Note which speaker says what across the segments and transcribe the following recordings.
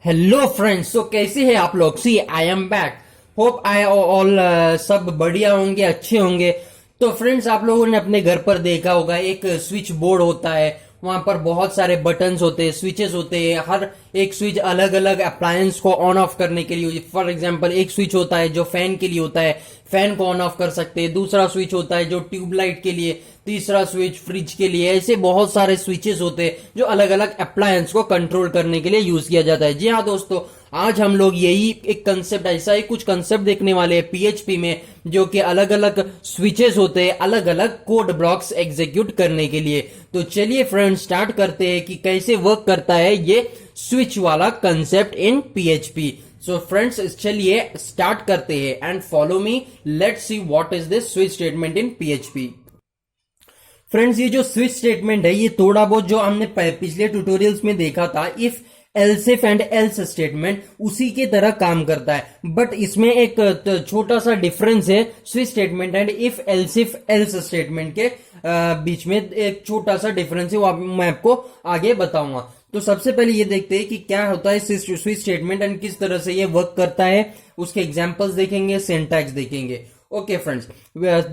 Speaker 1: Hello friends. तो कैसे हैं आप लोग? See I am back. Hope I all सब बढ़िया होंगे, अच्छे होंगे। तो फ्रेंड्स, आप लोगों ने अपने घर पर देखा होगा एक स्विच बोर्ड होता है। वहां पर बहुत सारे बटन्स होते हैं, स्विचेस होते हैं। हर एक स्विच अलग अलग अप्लायंस को ऑन ऑफ करने के लिए। फॉर एग्जांपल, एक स्विच होता है जो फैन के लिए होता है, फैन को ऑन ऑफ कर सकते हैं। दूसरा स्विच होता है जो ट्यूबलाइट के लिए, तीसरा स्विच फ्रिज के लिए। ऐसे बहुत सारे स्विचेस होते हैं जो अलग अलग अप्लायंस को कंट्रोल करने के लिए यूज किया जाता है। जी हाँ दोस्तों, आज हम लोग यही एक कंसेप्ट, ऐसा ही कुछ कंसेप्ट देखने वाले हैं पीएचपी में, जो कि अलग अलग स्विचेस होते हैं अलग अलग कोड ब्लॉक्स एग्जीक्यूट करने के लिए। तो चलिए फ्रेंड्स, स्टार्ट करते हैं कि कैसे वर्क करता है ये स्विच वाला concept in PHP. So friends, चलिए स्टार्ट करते हैं and follow me. Let's see what is this switch statement in PHP. Friends, ये जो स्विच स्टेटमेंट है, ये थोड़ा बहुत जो हमने पिछले ट्यूटोरियल्स में देखा था, if else if and else statement, उसी की तरह काम करता है। बट इसमें एक छोटा सा डिफरेंस है switch statement and if else statement के बीच में। एक छोटा सा डिफरेंस है, वो मैं आपको आगे बताऊंगा। तो सबसे पहले ये देखते हैं कि क्या होता है स्विच स्टेटमेंट एंड किस तरह से ये वर्क करता है। उसके एग्जांपल्स देखेंगे, सिंटैक्स देखेंगे। Okay, friends.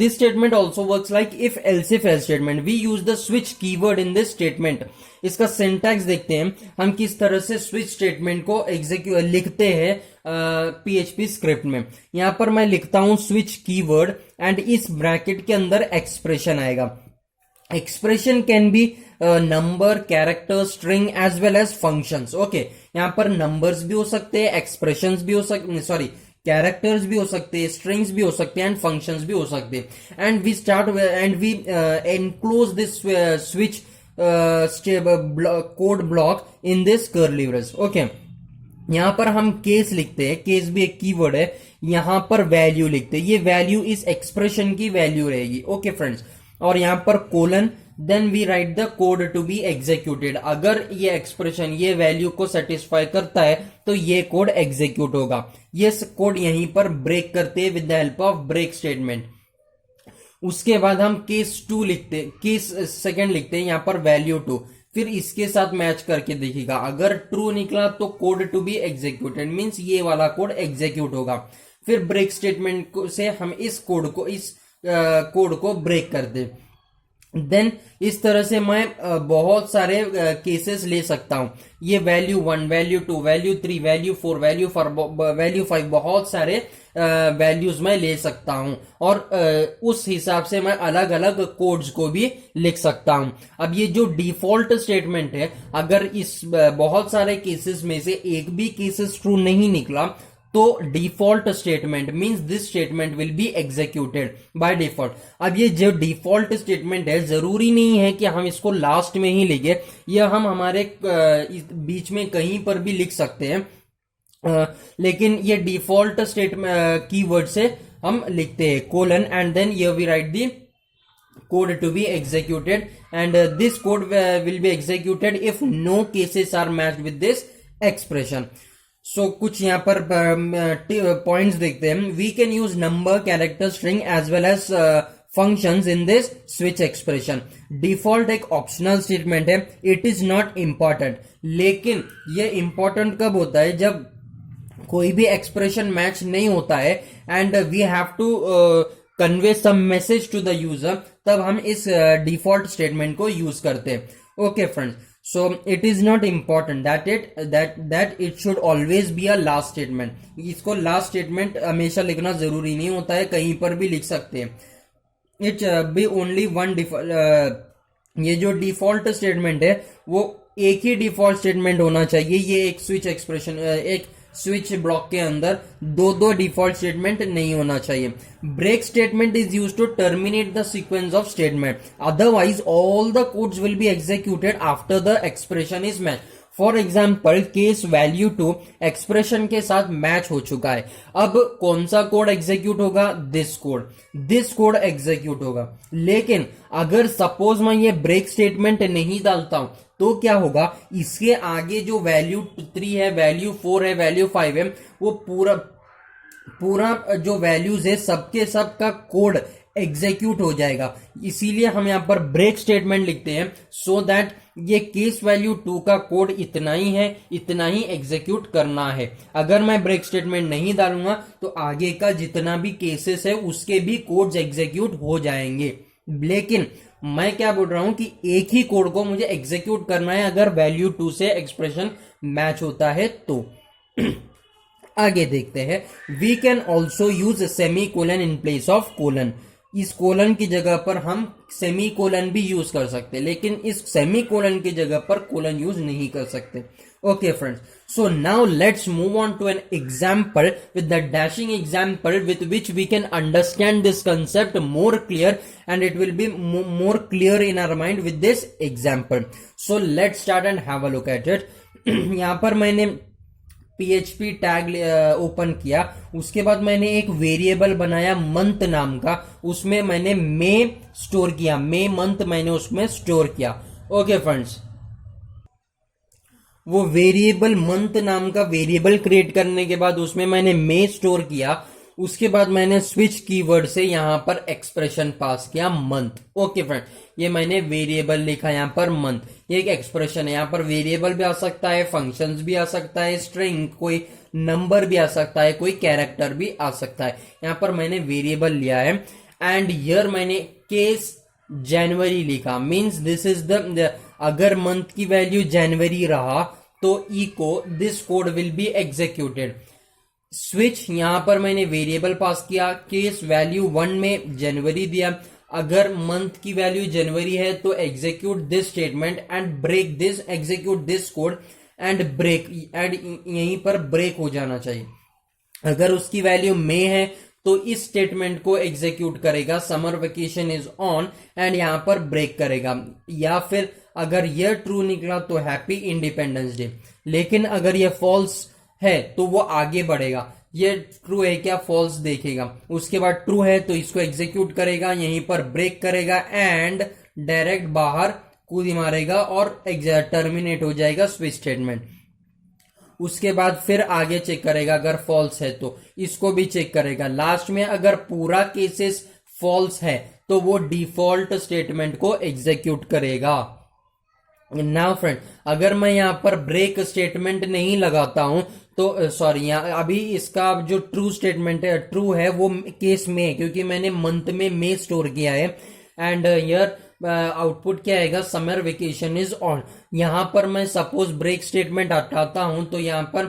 Speaker 1: This statement also works like if else statement. We use the switch keyword in this statement. इसका सिंटैक्स देखते हैं हम किस तरह से स्विच स्टेटमेंट को एग्जीक्यूट लिखते हैं पीएचपी स्क्रिप्ट में। यहां पर मैं लिखता हूं स्विच कीवर्ड एंड इस ब्रैकेट के अंदर एक्सप्रेशन आएगा। Expression can be number, character, string as well as functions. Okay, यहां पर नंबर्स भी हो सकते हैं, एक्सप्रेशंस भी हो सकते, सॉरी कैरेक्टर्स भी हो सकते हैं, स्ट्रिंग्स भी हो सकते हैं एंड फंक्शंस भी हो सकते हैं। And we start and we enclose this switch code block in this curly brace. Okay, यहां पर हम केस लिखते हैं, केस भी एक कीवर्ड है। यहां पर वैल्यू लिखते हैं, ये वैल्यू इस एक्सप्रेशन की वैल्यू रहेगी। ओके फ्रेंड्स, और यहां पर colon, then we write the code to be executed. अगर ये एक्सप्रेशन ये वैल्यू को सेटिस्फाई करता है तो ये कोड एग्जीक्यूट होगा। ये कोड यहीं पर ब्रेक करते हैं with the help of break statement. उसके बाद हम केस 2 लिखते, केस सेकंड लिखते हैं, यहां पर वैल्यू 2, फिर इसके साथ मैच करके देखिएगा। अगर ट्रू निकला तो code to be executed means ये वाला कोड एग्जीक्यूट होगा। फिर ब्रेक स्टेटमेंट से हम इस कोड को ब्रेक कर दे। देन इस तरह से मैं बहुत सारे केसेस ले सकता हूं। ये value 1, value 2, value 3, value 4, value 5, बहुत सारे वैल्यूज मैं ले सकता हूं और उस हिसाब से मैं अलग अलग कोड्स को भी लिख सकता हूं। अब ये जो डिफॉल्ट स्टेटमेंट है, अगर इस बहुत सारे केसेस में से एक भी केसेस ट्रू नहीं निकला तो default statement means this statement will be executed by default. अब ये जो डिफॉल्ट स्टेटमेंट है, जरूरी नहीं है कि हम इसको लास्ट में ही लिखे, यह हम हमारे बीच में कहीं पर भी लिख सकते हैं। लेकिन ये डिफॉल्ट स्टेटमेंट कीवर्ड से हम लिखते हैं colon and then here we write the code to be executed and this code will be executed if no cases are matched with this expression. So कुछ यहाँ पर पॉइंट्स देखते हैं। We can use number, character, string as well as functions in this switch expression. Default एक optional statement है, it is not important. लेकिन ये important कब होता है? जब कोई भी एक्सप्रेशन मैच नहीं होता है and we have to convey some message to the user, तब हम इस डिफॉल्ट स्टेटमेंट को यूज करते हैं। Okay friends, so it is not important that it should always be a last statement. इसको लास्ट स्टेटमेंट हमेशा लिखना जरूरी नहीं होता है, कहीं पर भी लिख सकते हैं। इट बी ओनली वन ये जो डिफॉल्ट स्टेटमेंट है वो एक ही डिफॉल्ट स्टेटमेंट होना चाहिए। ये एक स्विच एक्सप्रेशन, एक स्विच ब्लॉक के अंदर दो डिफॉल्ट स्टेटमेंट नहीं होना चाहिए। Break statement is used to terminate the sequence of statement, otherwise all the codes will be executed after the expression is match. For example, case value 2 expression के साथ match हो चुका है। अब कौन सा कोड एग्जीक्यूट होगा? दिस कोड एग्जीक्यूट होगा। लेकिन अगर सपोज मैं ये ब्रेक स्टेटमेंट नहीं डालता हूं तो क्या होगा? इसके आगे जो वैल्यू 3 है, वैल्यू 4 है, वैल्यू 5 है, वो पूरा जो वैल्यूज है सबके सब का कोड एग्जीक्यूट हो जाएगा। इसीलिए हम यहां पर ब्रेक स्टेटमेंट लिखते हैं सो दैट ये केस वैल्यू 2 का कोड इतना ही है, इतना ही एग्जीक्यूट करना है। अगर मैं ब्रेक स्टेटमेंट नहीं डालूंगा तो आगे का जितना भी केसेस है उसके भी कोड्स एग्जीक्यूट हो जाएंगे। लेकिन मैं क्या बोल रहा हूं कि एक ही कोड को मुझे एग्जीक्यूट करना है अगर वैल्यू 2 से एक्सप्रेशन मैच होता है तो। आगे देखते हैं, we can also use semicolon in place of colon. इस कोलन की जगह पर हम सेमी कोलन भी यूज कर सकते हैं, लेकिन इस सेमी कोलन की जगह पर कोलन यूज नहीं कर सकते। Okay friends, so now let's move on to an example with the dashing example with which we can understand this concept more clear and it will be more clear in our mind with this example. So let's start and have a look at it. यहां पर मैंने PHP tag open किया, उसके बाद मैंने एक variable बनाया month नाम का, उसमें मैंने मई स्टोर किया, मई मंथ मैंने उसमें स्टोर किया। ओके फ्रेंड्स, वो वेरिएबल मंथ नाम का वेरिएबल क्रिएट करने के बाद उसमें मैंने मई स्टोर किया, उसके बाद मैंने स्विच कीवर्ड से यहां पर एक्सप्रेशन पास किया मंथ। ओके फ्रेंड, ये मैंने वेरिएबल लिखा यहां पर मंथ, ये एक एक्सप्रेशन है। यहां पर वेरिएबल भी आ सकता है, फंक्शंस भी आ सकता है, स्ट्रिंग कोई नंबर भी आ सकता है, कोई कैरेक्टर भी आ सकता है। यहां पर मैंने वेरिएबल लिया है एंड हियर मैंने केस जनवरी लिखा, मींस दिस इज द अगर मंथ की वैल्यू जनवरी रहा तो echo this code will be executed. Switch, यहां पर मैंने वेरिएबल पास किया, केस वैल्यू 1 में जनवरी दिया, अगर मंथ की वैल्यू जनवरी है तो execute this statement and break this, execute this code and break, and यहीं पर ब्रेक हो जाना चाहिए। अगर उसकी वैल्यू मई है तो इस स्टेटमेंट को एग्जीक्यूट करेगा, summer vacation is on, and यहां पर ब्रेक करेगा। या फिर अगर यह ट्रू निकला तो हैप्पी इंडिपेंडेंस डे, लेकिन अगर यह फॉल्स है तो वो आगे बढ़ेगा, ये ट्रू है क्या फॉल्स देखेगा, उसके बाद ट्रू है तो इसको एग्जीक्यूट करेगा, यहीं पर ब्रेक करेगा एंड डायरेक्ट बाहर कूद मारेगा और टर्मिनेट हो जाएगा स्विच स्टेटमेंट। उसके बाद फिर आगे चेक करेगा, अगर फॉल्स है तो इसको भी चेक करेगा। लास्ट में अगर पूरा केसेस फॉल्स है तो वो डिफॉल्ट स्टेटमेंट को एग्जीक्यूट करेगा। नाउ फ्रेंड, अगर मैं यहां पर ब्रेक स्टेटमेंट नहीं लगाता हूं तो सॉरी, यहाँ अभी इसका जो ट्रू स्टेटमेंट है, ट्रू है वो केस में, क्योंकि मैंने मंथ में मई स्टोर किया है एंड हियर आउटपुट क्या आएगा, समर वेकेशन इज ऑन। यहां पर मैं सपोज ब्रेक स्टेटमेंट हटाता हूं तो यहां पर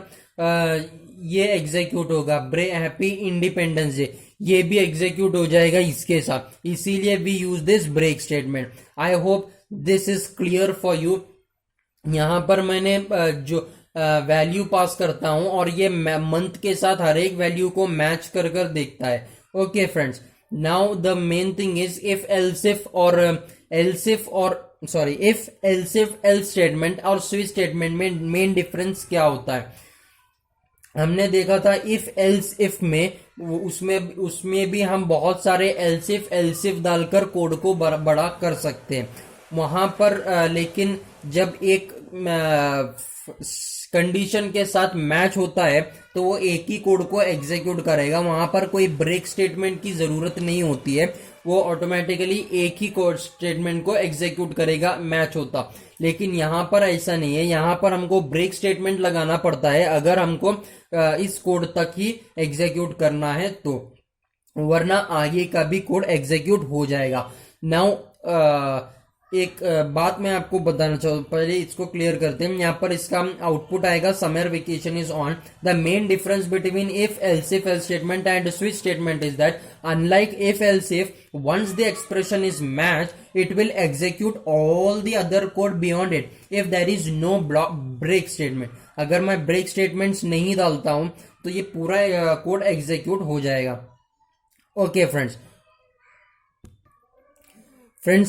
Speaker 1: ये एग्जीक्यूट होगा, हैप्पी इंडिपेंडेंस डे, ये भी एग्जीक्यूट हो जाएगा इसके साथ, इसीलिए we use this break statement. I hope this is clear for you. यहां पर मैंने जो वैल्यू पास करता हूं और ये मंथ के साथ हर एक वैल्यू को मैच कर कर देखता है। Okay friends, now the main thing is if else if और इफ एल्सिफ एल्स स्टेटमेंट और स्विच स्टेटमेंट में मेन डिफरेंस क्या होता है। हमने देखा था इफ एल्स इफ में, उसमें भी हम बहुत सारे एल्सिफ डालकर कोड को बड़ा कर सकते हैं वहां पर, लेकिन जब एक कंडीशन के साथ मैच होता है तो वो एक ही कोड को एग्जीक्यूट करेगा, वहां पर कोई ब्रेक स्टेटमेंट की जरूरत नहीं होती है, वो ऑटोमेटिकली एक ही कोड स्टेटमेंट को एग्जीक्यूट करेगा मैच होता। लेकिन यहां पर ऐसा नहीं है, यहां पर हमको ब्रेक स्टेटमेंट लगाना पड़ता है अगर हमको इस कोड तक ही एग्जीक्यूट करना है तो, वरना आगे का भी कोड एग्जीक्यूट हो जाएगा। नाउ एक बात मैं आपको बताना चाहूँ, पहले इसको क्लियर करते हैं। यहाँ पर इसका आउटपुट आएगा summer vacation is on. The main difference between if else if else statement and switch statement is that unlike if else if, once the expression is matched it will execute all the other code beyond it if there is no break statement। अगर मैं break statements नहीं डालता हूं तो ये पूरा code execute हो जाएगा। ओके फ्रेंड्स,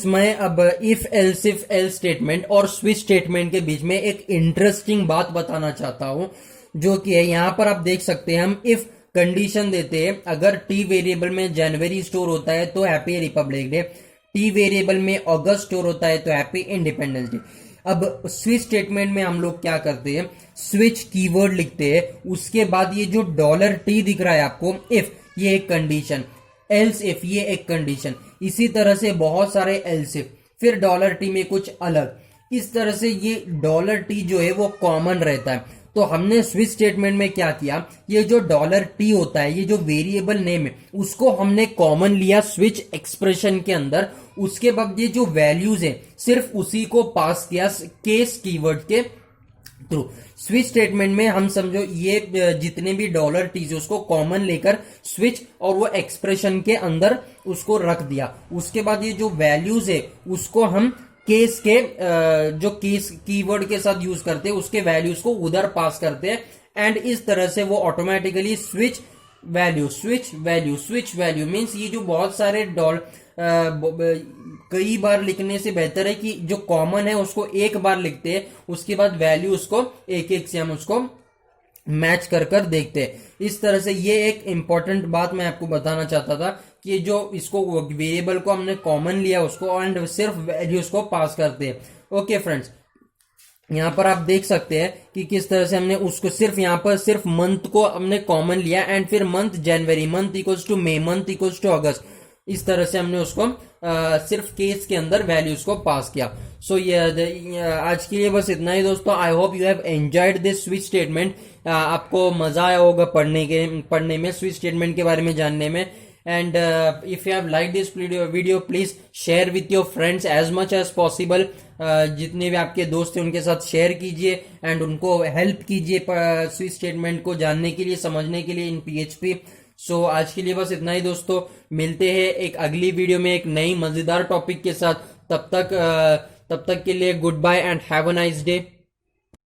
Speaker 1: मैं अब इफ एल्सिफ एल्स स्टेटमेंट और स्विच स्टेटमेंट के बीच में एक इंटरेस्टिंग बात बताना चाहता हूं, जो कि है यहां पर आप देख सकते हैं, हम इफ कंडीशन देते हैं, अगर टी वेरिएबल में जनवरी स्टोर होता है तो happy Republic day, T variable में अगस्त स्टोर होता है तो हैप्पी इंडिपेंडेंस डे। अब स्विच स्टेटमेंट में हम लोग क्या करते हैं, स्विच कीवर्ड लिखते हैं, उसके बाद ये जो $t दिख रहा है आपको, इफ ये एक कंडीशन, एल्स इफ ये एक कंडीशन, इसी तरह से बहुत सारे एल्स इफ, फिर $t में कुछ अलग, इस तरह से ये $t जो है वो कॉमन रहता है। तो हमने स्विच स्टेटमेंट में क्या किया, ये जो $t होता है, ये जो वेरिएबल नेम है, उसको हमने कॉमन लिया स्विच एक्सप्रेशन के अंदर। उसके बाद ये जो वैल्यूज है सिर्फ उसी को पास किया केस कीवर्ड के थ्रू। स्विच स्टेटमेंट में हम समझो ये जितने भी $t उसको कॉमन लेकर स्विच और वो एक्सप्रेशन के अंदर उसको रख दिया। उसके बाद ये जो वैल्यूज है उसको हम केस के जो केस कीवर्ड के साथ यूज करते हैं उसके वैल्यूज को उधर पास करते हैं, एंड इस तरह से वो ऑटोमेटिकली स्विच वैल्यू मीन्स ये जो बहुत सारे कई बार लिखने से बेहतर है कि जो कॉमन है उसको एक बार लिखते हैं, उसके बाद वैल्यू उसको एक एक से हम उसको मैच कर कर देखते हैं। इस तरह से ये एक इंपॉर्टेंट बात मैं आपको बताना चाहता था कि जो इसको वेरिएबल को हमने कॉमन लिया उसको एंड सिर्फ वैल्यूज को पास करते हैं। ओके फ्रेंड्स, यहाँ पर आप देख सकते हैं कि किस तरह से हमने उसको सिर्फ यहाँ पर सिर्फ मंथ को हमने कॉमन लिया, एंड फिर मंथ जनवरी, मंथ इक्वल्स टू मई, मंथ इक्वल्स टू अगस्त, इस तरह से हमने उसको सिर्फ केस के अंदर वैल्यूज को पास किया। सो ये आज के लिए बस इतना ही दोस्तों। I hope you have enjoyed this switch statement. आपको मजा आया होगा पढ़ने में स्विच स्टेटमेंट के बारे में जानने में। And if you have like this video please share with your friends as much as possible. जितने भी आपके दोस्त हैं उनके साथ शेयर कीजिए एंड उनको हेल्प कीजिए स्विच स्टेटमेंट को जानने के लिए, समझने के लिए इन PHP। सो आज के लिए बस इतना ही दोस्तों। मिलते हैं एक अगली वीडियो में एक नई मजेदार टॉपिक के साथ। तब तक के लिए goodbye and have a nice day.